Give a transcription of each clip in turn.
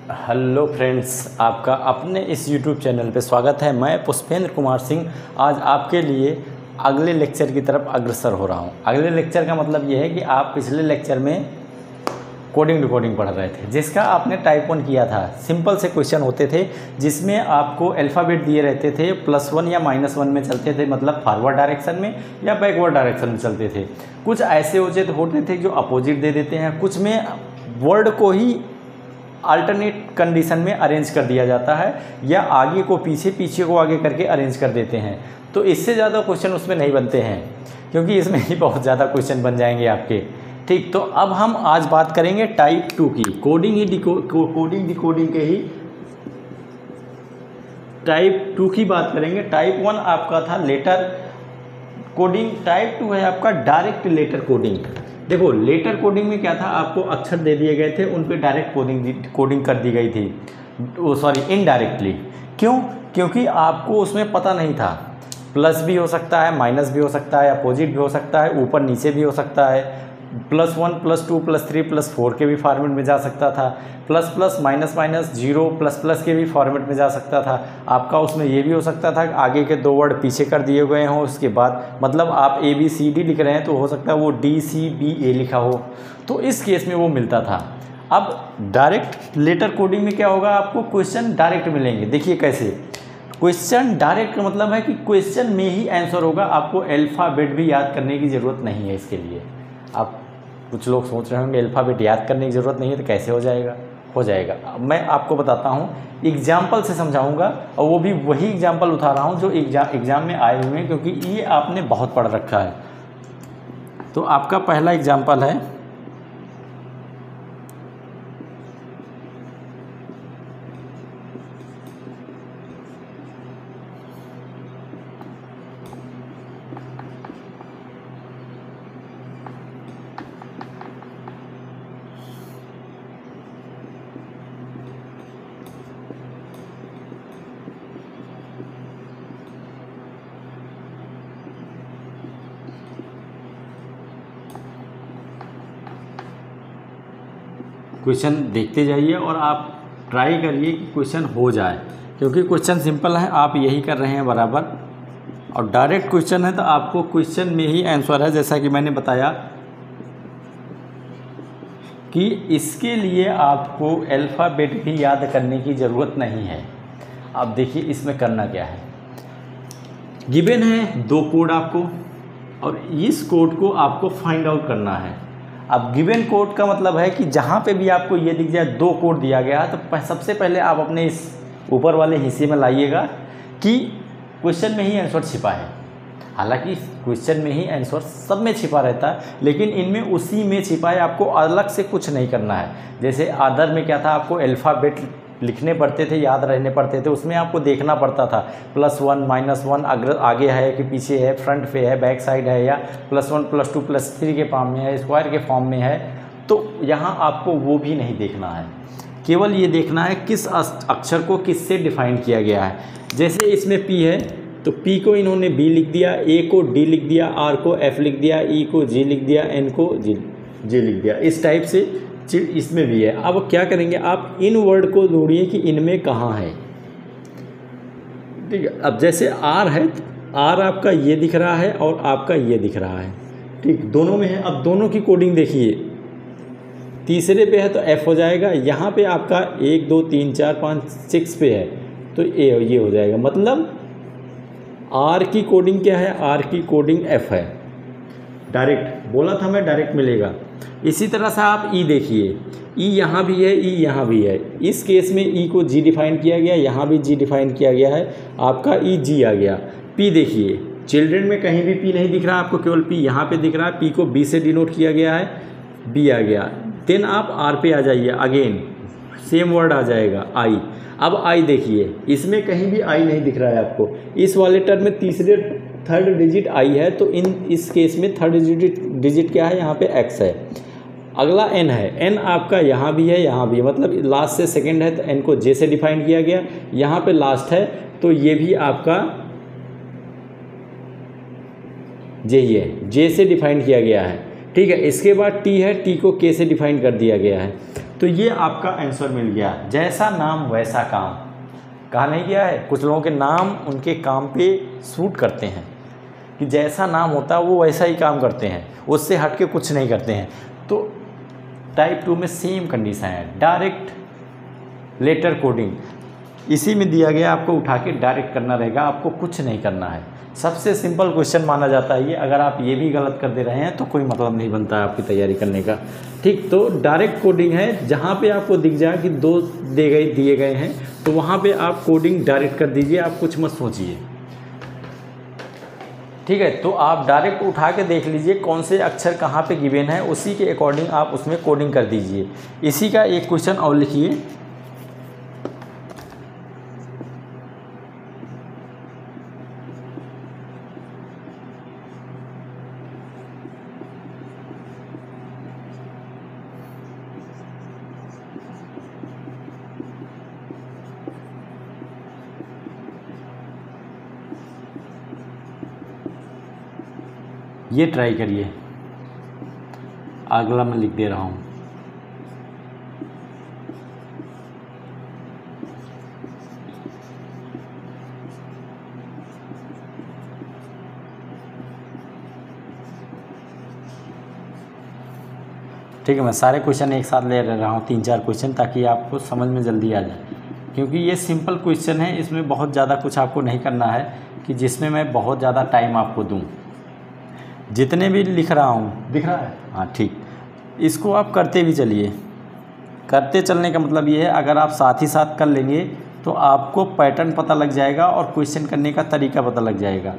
Hello friends, आपका अपने इस यूट्यूब चैनल पे स्वागत है। मैं पुष्पेंद्र कुमार सिंह आज आपके लिए अगले लेक्चर की तरफ अग्रसर हो रहा हूँ। अगले लेक्चर का मतलब ये है कि आप पिछले लेक्चर में कोडिंग डिकोडिंग पढ़ रहे थे, जिसका आपने टाइप 1 किया था। सिंपल से क्वेश्चन होते थे जिसमें आपको अल्फ़ाबेट दिए रहते थे, +1 या -1 में चलते थे, मतलब फॉरवर्ड डायरेक्शन में या बैकवर्ड डायरेक्शन में चलते थे। कुछ ऐसे होते थे जो अपोजिट दे देते हैं, कुछ में वर्ड को ही अल्टरनेट कंडीशन में अरेंज कर दिया जाता है या आगे को पीछे, पीछे को आगे करके अरेंज कर देते हैं। तो इससे ज़्यादा क्वेश्चन उसमें नहीं बनते हैं, क्योंकि इसमें ही बहुत ज़्यादा क्वेश्चन बन जाएंगे आपके। ठीक, तो अब हम आज बात करेंगे टाइप 2 की। कोडिंग डिकोडिंग के ही टाइप 2 की बात करेंगे। टाइप 1 आपका था लेटर कोडिंग, टाइप 2 है आपका डायरेक्ट लेटर कोडिंग। देखो, लेटर कोडिंग में क्या था, आपको अक्षर दे दिए गए थे, उन पे डायरेक्ट कोडिंग कर दी गई थी, इनडायरेक्टली। क्यों? क्योंकि आपको उसमें पता नहीं था, प्लस भी हो सकता है, माइनस भी हो सकता है, अपोजिट भी हो सकता है, ऊपर नीचे भी हो सकता है, +1 +2 +3 +4 के भी फॉर्मेट में जा सकता था, plus plus minus minus 0 plus plus के भी फॉर्मेट में जा सकता था। आपका उसमें ये भी हो सकता था कि आगे के 2 वर्ड पीछे कर दिए गए हों, उसके बाद मतलब आप ABCD लिख रहे हैं तो हो सकता है वो DCBA लिखा हो, तो इस केस में वो मिलता था। अब डायरेक्ट लेटर कोडिंग में क्या होगा, आपको क्वेश्चन डायरेक्ट मिलेंगे। देखिए कैसे, क्वेश्चन डायरेक्ट का मतलब है कि क्वेश्चन में ही आंसर होगा, आपको अल्फ़ाबेट भी याद करने की ज़रूरत नहीं है इसके लिए। आप कुछ लोग सोच रहे होंगे अल्फ़ाबेट याद करने की ज़रूरत नहीं है तो कैसे हो जाएगा? हो जाएगा। मैं आपको बताता हूँ, एग्जाम्पल से समझाऊंगा, और वो भी वही एग्जाम्पल उठा रहा हूँ जो एग्ज़ाम में आए हुए हैं, क्योंकि ये आपने बहुत पढ़ रखा है। तो आपका पहला एग्जाम्पल है, क्वेश्चन देखते जाइए और आप ट्राई करिए कि क्वेश्चन हो जाए, क्योंकि क्वेश्चन सिंपल है, आप यही कर रहे हैं बराबर। और डायरेक्ट क्वेश्चन है तो आपको क्वेश्चन में ही आंसर है, जैसा कि मैंने बताया कि इसके लिए आपको अल्फ़ाबेट भी याद करने की ज़रूरत नहीं है। आप देखिए इसमें करना क्या है, गिवन है 2 कोड आपको, और इस कोड को आपको फाइंड आउट करना है। अब गिवन कोड का मतलब है कि जहाँ पे भी आपको ये दिख जाए 2 कोड दिया गया है, तो सबसे पहले आप अपने इस ऊपर वाले हिस्से में लाइएगा कि क्वेश्चन में ही आंसर छिपा है। हालांकि क्वेश्चन में ही आंसर सब में छिपा रहता है, लेकिन इनमें उसी में छिपा है, आपको अलग से कुछ नहीं करना है। जैसे अदर में क्या था, आपको अल्फ़ाबेट लिखने पड़ते थे, याद रहने पड़ते थे, उसमें आपको देखना पड़ता था +1 -1 अगर आगे है कि पीछे है, फ्रंट पे है, बैक साइड है, या +1 +2 +3 के फॉर्म में है, स्क्वायर के फॉर्म में है। तो यहाँ आपको वो भी नहीं देखना है, केवल ये देखना है किस अक्षर को किससे डिफाइन किया गया है। जैसे इसमें P है तो P को इन्होंने B लिख दिया, A को D लिख दिया, R को F लिख दिया, E को G लिख दिया, N को G लिख दिया। इस टाइप से इसमें भी है। अब क्या करेंगे, आप इन वर्ड को ढूंढिए कि इनमें कहाँ है। ठीक है, अब जैसे R है, R आपका ये दिख रहा है और आपका ये दिख रहा है, ठीक, दोनों में है। अब दोनों की कोडिंग देखिए, तीसरे पे है तो F हो जाएगा, यहाँ पे आपका 1 2 3 4 5 6 पे है तो ये हो जाएगा। मतलब R की कोडिंग क्या है, R की कोडिंग F है। डायरेक्ट बोला था मैं, डायरेक्ट मिलेगा। इसी तरह से आप E देखिए, E यहाँ भी है, E यहाँ भी है। इस केस में E को G डिफाइन किया गया, यहाँ भी G डिफाइन किया गया है, आपका E G आ गया। P देखिए, चिल्ड्रन में कहीं भी P नहीं दिख रहा, आपको केवल P यहाँ पे दिख रहा है। P को B से डिनोट किया गया है, B आ गया। देन आप R पे आ जाइए, अगेन सेम वर्ड आ जाएगा I। अब I देखिए, इसमें कहीं भी I नहीं दिख रहा है आपको। इस वाले टर्म में थर्ड डिजिट I है, तो इस केस में थर्ड डिजिट क्या है, यहाँ पे X है। अगला N है, N आपका यहाँ भी है, यहाँ भी है, मतलब लास्ट से सेकंड है तो N को J से डिफाइन किया गया। यहाँ पे लास्ट है तो ये भी आपका J ही है, J से डिफाइन किया गया है। ठीक है, इसके बाद T है, T को K से डिफाइन कर दिया गया है। तो ये आपका आंसर मिल गया। जैसा नाम वैसा काम, कहा नहीं गया है? कुछ लोगों के नाम उनके काम पे सूट करते हैं कि जैसा नाम होता है वो वैसा ही काम करते हैं, उससे हट के कुछ नहीं करते हैं। तो टाइप 2 में सेम कंडीशन है, डायरेक्ट लेटर कोडिंग इसी में दिया गया, आपको उठा के डायरेक्ट करना रहेगा, आपको कुछ नहीं करना है। सबसे सिंपल क्वेश्चन माना जाता है ये। अगर आप ये भी गलत कर दे रहे हैं तो कोई मतलब नहीं बनता है आपकी तैयारी करने का। ठीक, तो डायरेक्ट कोडिंग है, जहाँ पे आपको दिख जाए कि 2 दिए गए हैं तो वहाँ पे आप कोडिंग डायरेक्ट कर दीजिए, आप कुछ मत सोचिए। ठीक है, तो आप डायरेक्ट उठा के देख लीजिए कौन से अक्षर कहाँ पे गिवन है, उसी के अकॉर्डिंग आप उसमें कोडिंग कर दीजिए। इसी का एक क्वेश्चन और लिखिए। ये ट्राई करिए, अगला मैं लिख दे रहा हूँ। ठीक है, मैं सारे क्वेश्चन एक साथ ले रहा हूँ, 3-4 क्वेश्चन, ताकि आपको समझ में जल्दी आ जाए, क्योंकि ये सिंपल क्वेश्चन है, इसमें बहुत ज़्यादा कुछ आपको नहीं करना है कि जिसमें मैं बहुत ज़्यादा टाइम आपको दूँ। जितने भी लिख रहा हूँ दिख रहा है? हाँ ठीक, इसको आप करते भी चलिए। करते चलने का मतलब ये है, अगर आप साथ ही साथ कर लेंगे तो आपको पैटर्न पता लग जाएगा और क्वेश्चन करने का तरीका पता लग जाएगा।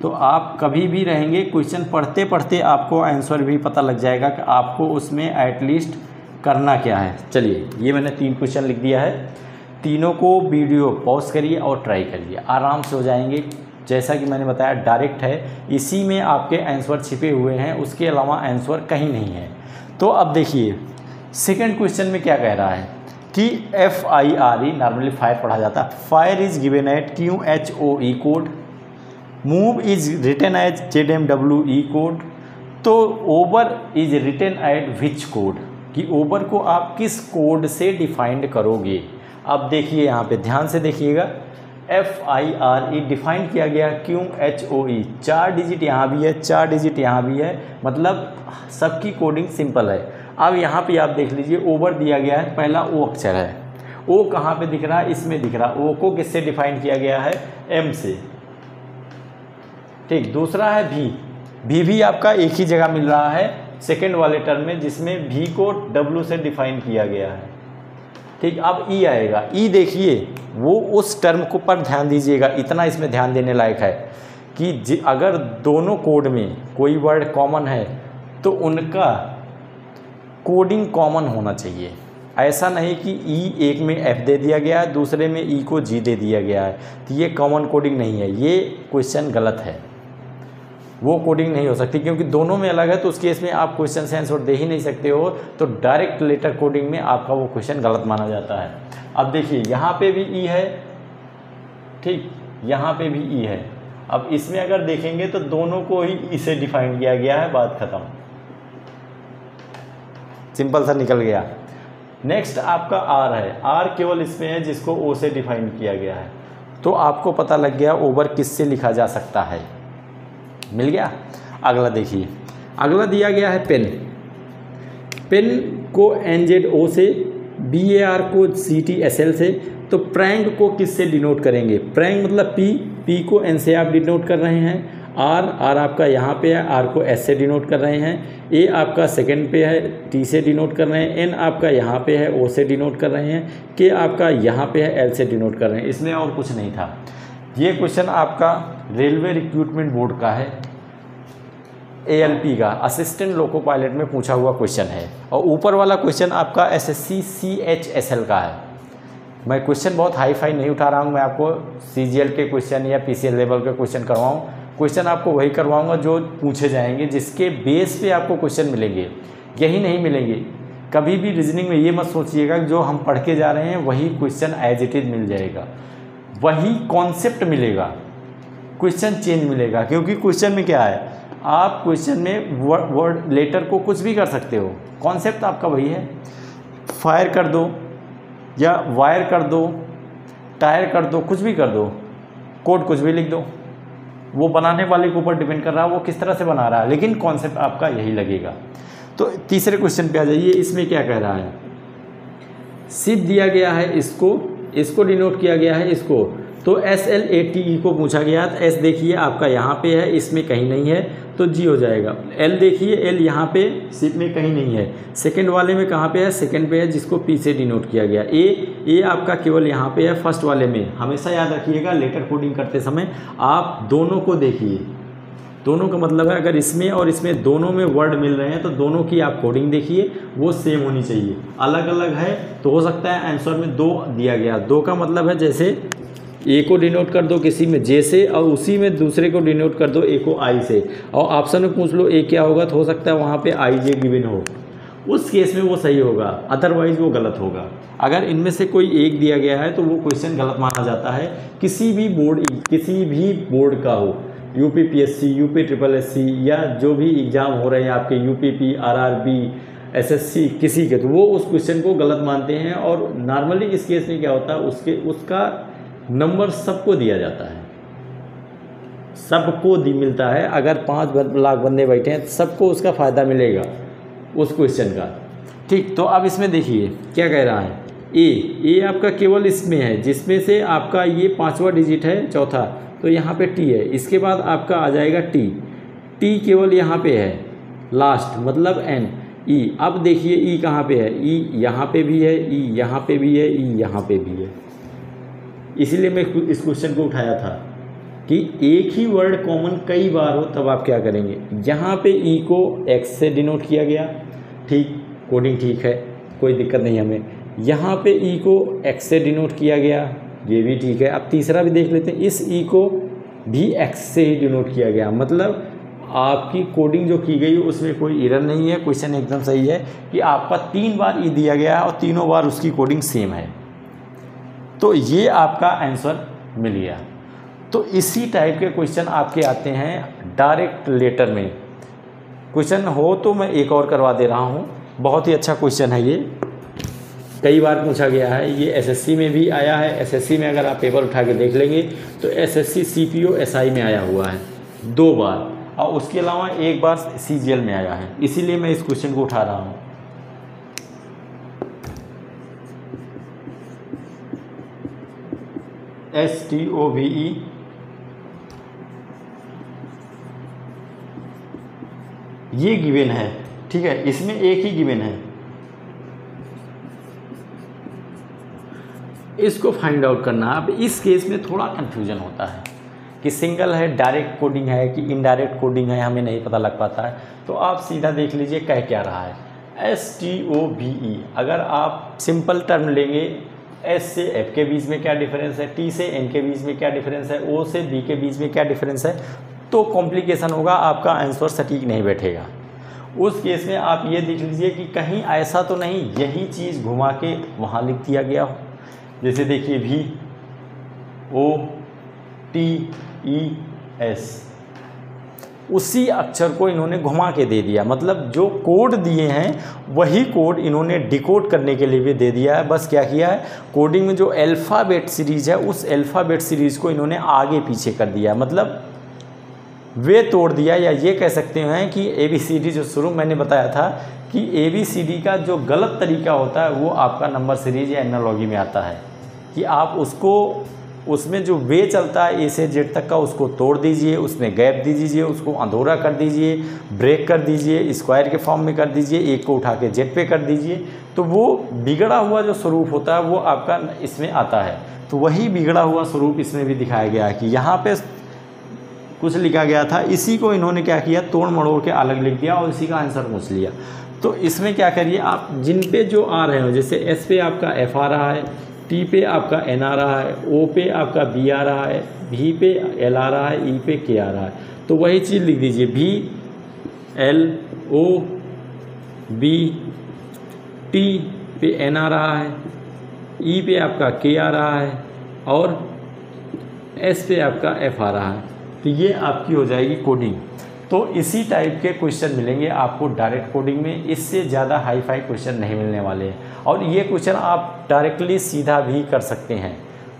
तो आप कभी भी रहेंगे, क्वेश्चन पढ़ते पढ़ते आपको आंसर भी पता लग जाएगा कि आपको उसमें एटलीस्ट करना क्या है। चलिए, ये मैंने 3 क्वेश्चन लिख दिया है, तीनों को वीडियो पॉज करिए और ट्राई करिए, आराम से हो जाएंगे। जैसा कि मैंने बताया डायरेक्ट है, इसी में आपके आंसर छिपे हुए हैं, उसके अलावा आंसर कहीं नहीं है। तो अब देखिए सेकंड क्वेश्चन में क्या कह रहा है कि FIRE, नॉर्मली फायर पढ़ा जाता है, fire is given at QHOE code, move is written as ZMWE code. तो over is written at which code, कि ओवर को आप किस कोड से डिफाइंड करोगे। अब देखिए यहाँ पे ध्यान से देखिएगा, FIRE डिफाइन किया गया, QHOE 4 डिजिट यहाँ भी है, 4 डिजिट यहाँ भी है, मतलब सबकी कोडिंग सिंपल है। अब यहाँ पे आप देख लीजिए, ओवर दिया गया है, पहला O अक्षर है, O कहाँ पे दिख रहा है? इसमें दिख रहा है। O को किससे डिफाइन किया गया है? M से। ठीक, दूसरा है V भी आपका एक ही जगह मिल रहा है सेकेंड वाले टर्म में, जिसमें V को W से डिफाइन किया गया है। ठीक, अब E आएगा। E देखिए, वो उस टर्म को पर ध्यान दीजिएगा, इतना इसमें ध्यान देने लायक है कि अगर दोनों कोड में कोई वर्ड कॉमन है तो उनका कोडिंग कॉमन होना चाहिए। ऐसा नहीं कि E एक में F दे दिया गया है, दूसरे में E को G दे दिया गया है, तो ये कॉमन कोडिंग नहीं है, ये क्वेश्चन गलत है, वो कोडिंग नहीं हो सकती, क्योंकि दोनों में अलग है। तो उस केस में आप क्वेश्चन से आंसर दे ही नहीं सकते हो, तो डायरेक्ट लेटर कोडिंग में आपका वो क्वेश्चन गलत माना जाता है। अब देखिए यहाँ पे भी E है, ठीक, यहाँ पे भी E है। अब इसमें अगर देखेंगे तो दोनों को ही E से डिफाइन किया गया है, बात खत्म, सिंपल सा निकल गया। नेक्स्ट आपका R है, R केवल इसमें है जिसको O से डिफाइन किया गया है। तो आपको पता लग गया ओवर किससे लिखा जा सकता है, मिल गया। अगला देखिए, अगला दिया गया है पेन। पेन को NZO से, BAR को CTSL से। तो प्रैंक को किससे डिनोट करेंगे? प्रैंक मतलब P को N से आप डिनोट कर रहे हैं, R आपका यहाँ पे है, R को S से डिनोट कर रहे हैं, A आपका सेकंड पे है, T से डिनोट कर रहे हैं, N आपका यहाँ पे है, O से डिनोट कर रहे हैं, K आपका यहाँ पे है, L से डिनोट कर रहे हैं। इसमें और कुछ नहीं था। ये क्वेश्चन आपका रेलवे रिक्रूटमेंट बोर्ड का है, ALP का, असिस्टेंट लोको पायलट में पूछा हुआ क्वेश्चन है। और ऊपर वाला क्वेश्चन आपका SSC CHSL का है। मैं क्वेश्चन बहुत हाई फाई नहीं उठा रहा हूँ, मैं आपको CGL के क्वेश्चन या PCL लेवल के क्वेश्चन करवाऊँ। क्वेश्चन आपको वही करवाऊँगा जो पूछे जाएंगे, जिसके बेस पे आपको क्वेश्चन मिलेंगे, यही नहीं मिलेंगे। कभी भी रीजनिंग में ये मत सोचिएगा कि जो हम पढ़ के जा रहे हैं वही क्वेश्चन एज इट इज़ मिल जाएगा, वही कॉन्सेप्ट मिलेगा, क्वेश्चन चेंज मिलेगा। क्योंकि क्वेश्चन में क्या है, आप क्वेश्चन में वर्ड लेटर को कुछ भी कर सकते हो, कॉन्सेप्ट आपका वही है। फायर कर दो या वायर कर दो, टायर कर दो, कुछ भी कर दो, कोड कुछ भी लिख दो, वो बनाने वाले के ऊपर डिपेंड कर रहा है वो किस तरह से बना रहा है, लेकिन कॉन्सेप्ट आपका यही लगेगा। तो तीसरे क्वेश्चन पे आ जाइए। इसमें क्या कह रहा है, सिप दिया गया है, इसको डिनोट किया गया है, इसको तो SLATE को पूछा गया। तो S देखिए आपका यहाँ पे है, इसमें कहीं नहीं है तो G हो जाएगा। L देखिए, L यहाँ पे सिप में कहीं नहीं है, सेकंड वाले में कहाँ पे है, सेकंड पे है, जिसको P से डिनोट किया गया। A आपका केवल यहाँ पे है फर्स्ट वाले में। हमेशा याद रखिएगा लेटर कोडिंग करते समय आप दोनों को देखिए, दोनों का मतलब है अगर इसमें और इसमें दोनों में वर्ड मिल रहे हैं तो दोनों की आप कोडिंग देखिए, वो सेम होनी चाहिए। अलग अलग है तो हो सकता है आंसर में 2 दिया गया, 2 का मतलब है जैसे ए को डिनोट कर दो किसी में जे से और उसी में दूसरे को डिनोट कर दो ए को आई से, और ऑप्शन में पूछ लो ए क्या होगा तो हो सकता है वहाँ पे आई जे गिवन हो, उस केस में वो सही होगा, अदरवाइज वो गलत होगा। अगर इनमें से कोई एक दिया गया है तो वो क्वेश्चन गलत माना जाता है, किसी भी बोर्ड का हो, UPPSC, UPSSC या जो भी एग्ज़ाम हो रहे हैं आपके UPP, RRB, SSC किसी के, तो वो उस क्वेश्चन को गलत मानते हैं। और नॉर्मली इस केस में क्या होता है, उसका नंबर सबको दिया जाता है, सबको मिलता है। अगर 5 लाख बंदे बैठे हैं सबको उसका फ़ायदा मिलेगा उस क्वेश्चन का। ठीक, तो अब इसमें देखिए क्या कह रहा है, ए आपका केवल इसमें है, जिसमें से आपका ये 5वां डिजिट है, चौथा, तो यहाँ पे T है, इसके बाद आपका आ जाएगा T केवल यहाँ पे है लास्ट, मतलब N, E। अब देखिए E कहाँ पे है, E यहाँ पे भी है, E यहाँ पे भी है, E यहाँ पे भी है। इसीलिए मैं इस क्वेश्चन को उठाया था कि एक ही वर्ड कॉमन कई बार हो तब आप क्या करेंगे। यहाँ पे E को X से डिनोट किया गया, ठीक, कोडिंग ठीक है, कोई दिक्कत नहीं हमें। यहाँ पे E को X से डिनोट किया गया, ये भी ठीक है। अब तीसरा भी देख लेते हैं, इस E को भी X से ही डिनोट किया गया, मतलब आपकी कोडिंग जो की गई उसमें कोई एरर नहीं है, क्वेश्चन एकदम सही है कि आपका 3 बार E दिया गया है और तीनों बार उसकी कोडिंग सेम है। तो ये आपका आंसर मिल गया। तो इसी टाइप के क्वेश्चन आपके आते हैं डायरेक्ट लेटर में। क्वेश्चन हो तो मैं एक और करवा दे रहा हूँ, बहुत ही अच्छा क्वेश्चन है ये, कई बार पूछा गया है, ये SSC में भी आया है। SSC में अगर आप पेपर उठा के देख लेंगे तो SSC CPO SI में आया हुआ है 2 बार, और उसके अलावा 1 बार CGL में आया है, इसीलिए मैं इस क्वेश्चन को उठा रहा हूँ। STOVE, ये गिवन है, ठीक है, इसमें एक ही गिवन है, इसको फाइंड आउट करना। अब इस केस में थोड़ा कन्फ्यूजन होता है कि सिंगल है, डायरेक्ट कोडिंग है कि इनडायरेक्ट कोडिंग है, हमें नहीं पता लग पाता है। तो आप सीधा देख लीजिए कह क्या रहा है, STOVE। अगर आप सिंपल टर्म लेंगे, S से F के बीच में क्या डिफरेंस है, T से N के बीच में क्या डिफरेंस है, O से B के बीच में क्या डिफरेंस है, तो कॉम्प्लिकेशन होगा, आपका आंसर सटीक नहीं बैठेगा। उस केस में आप ये देख लीजिए कि कहीं ऐसा तो नहीं यही चीज़ घुमा के वहाँ लिख दिया गया हो। जैसे देखिए VOTES, उसी अक्षर को इन्होंने घुमा के दे दिया, मतलब जो कोड दिए हैं वही कोड इन्होंने डिकोड करने के लिए भी दे दिया है। बस क्या किया है, कोडिंग में जो अल्फ़ाबेट सीरीज़ है उस अल्फ़ाबेट सीरीज़ को इन्होंने आगे पीछे कर दिया, मतलब वे तोड़ दिया। या ये कह सकते हैं कि ABCD जो शुरू मैंने बताया था कि ABCD का जो गलत तरीका होता है वो आपका नंबर सीरीज या एनालॉजी में आता है, कि आप उसको उसमें जो वे चलता है A से Z तक का उसको तोड़ दीजिए, उसमें गैप दे दीजिए, उसको अधूरा कर दीजिए, ब्रेक कर दीजिए, स्क्वायर के फॉर्म में कर दीजिए, एक को उठा के Z पे कर दीजिए, तो वो बिगड़ा हुआ जो स्वरूप होता है वो आपका इसमें आता है। तो वही बिगड़ा हुआ स्वरूप इसमें भी दिखाया गया है कि यहाँ पे कुछ लिखा गया था, इसी को इन्होंने क्या किया, तोड़ मड़ोड़ के अलग लिख दिया और इसी का आंसर पूछ लिया। तो इसमें क्या करिए आप, जिन पे जो आ रहे हो, जैसे S पे आपका F आ रहा है, T पे आपका N आ रहा है, O पे आपका B आ रहा है, V पे L आ रहा है, E पे K आ रहा है, तो वही चीज़ लिख दीजिए, V L O B, T पे N आ रहा है, E पे आपका K आ रहा है और S पे आपका F आ रहा है। तो ये आपकी हो जाएगी कोडिंग। तो इसी टाइप के क्वेश्चन मिलेंगे आपको डायरेक्ट कोडिंग में, इससे ज़्यादा हाई फाई क्वेश्चन नहीं मिलने वाले हैं। और ये क्वेश्चन आप डायरेक्टली सीधा भी कर सकते हैं,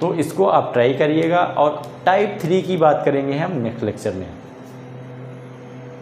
तो इसको आप ट्राई करिएगा। और टाइप 3 की बात करेंगे हम नेक्स्ट लेक्चर में।